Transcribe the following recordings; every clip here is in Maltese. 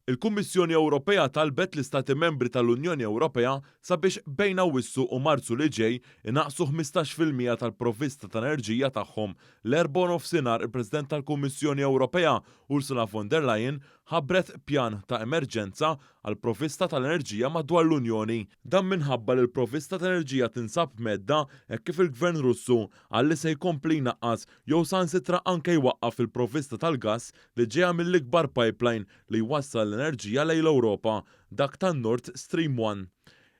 Il-Kummissjoni Ewropea talbet l-Istati Membri tal-Unjoni Ewropea sabiex bejn Awwissu u Marzu li ġej inaqsu 15% tal-provvista ta' enerġija tagħhom. L-erba' nofsinhar il-President tal-Kummissjoni Ewropea Ursula von der Leyen ħabbret pjan ta' emerġenza għal provvista tal-enerġija madwar l-Unjoni. Dan minħabba li l-provvista tal-enerġija tinsab medda hekk kif il-Gvern Russu għalli se jkompli jnaqqas jew sansitra anke jwaqqaf il-provvista tal-gass li ġejja mill-ikbar pipeline li jwassal l-enerġija lejn l-Ewropa, dak tan Nord Stream 1.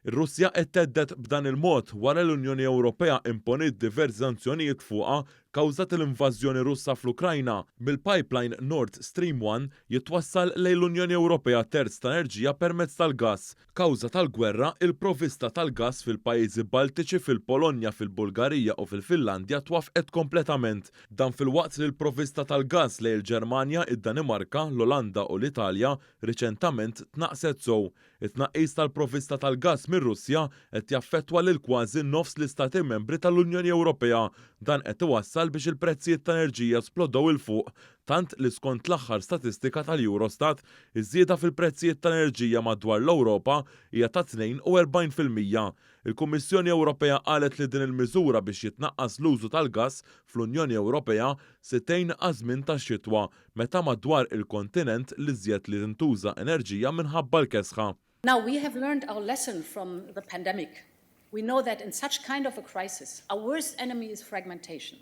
Ir-Russja qed thedded b'dan il-mod wara l-Unjoni Ewropea imponiet diversi sanzjonijiet fuqha kawżat l-invażjoni Russa fl-Ukrajna. Bil-pipeline Nord Stream 1 jitwassal lejn l-Unjoni Ewropea terz ta' enerġija permezz tal-gass. Kawża tal-gwerra, il-provvista tal-gass fil-pajjiżi Baltiċi, fil-Polonja, fil-Bulgarija u fil-Finlandja twafqet kompletament. Dan fil-waqt li l-provvista tal-gass lejn il-Ġermanja, id-Danimarka, l-Olanda u l-Italja riċentament tnaqset sew. It-tnaqqis tal-provvista tal-gass mir-Russja qed jaffettwa lil kważi nofs l-Istati Membri tal-Unjoni Ewropea. Dan qed iwassal biex il-prezzijiet ta' enerġija splodew il fuq, tant li skont l-aħħar statistika tal-Eurostat, iż-żieda fil-prezzijiet ta' enerġija madwar l-Ewropa hija ta' 42%. Il-Kummissjoni Ewropea qalet li din il-miżura biex jitnaqqas l-użu tal-gass fl-Unjoni Ewropea se tgħin għażmien tax-xitwa meta madwar il-kontinent li żjed li tintuża enerġija minħabba l-kesħa. Now, we have learned our lesson from the pandemic. We know that in such kind of a crisis, our worst enemy is fragmentation.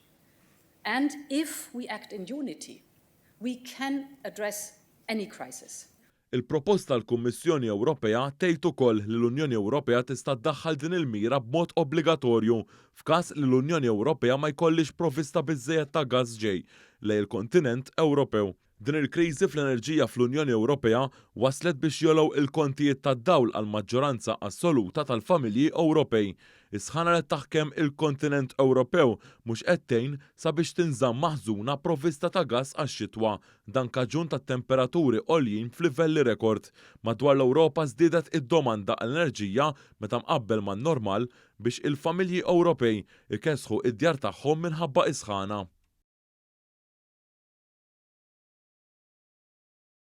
And if we act in unity, we can address any crisis. Il-proposta l-Kummissjoni Ewropea tgħid ukoll li l-Unjoni Ewropea tista' tdaħħal din il-mira b'mod obbligatorju f'każ li l-Unjoni Ewropea ma jkollix provvista biżżejjed ta' gass ġej lejn il-kontinent Ewropew. Din il-kriżi fl-enerġija fl-Unjoni Ewropea waslet biex jolgħu il-kontijiet tad-dawl għal maġġoranza assoluta tal-familji Ewropej. Is-sħana li taħkem il-kontinent Ewropew mhux qed tgħin sabiex tinżamm maħżuna provvista ta' gass għax-xitwa, dan kaġun ta' temperaturi għoljin f'livelli rekord. Madwar l-Ewropa żdiedet id-domanda għall-enerġija meta mqabbel man-normal biex il-familji Ewropej ikesħu id-djar tagħhom minħabba is-sħana.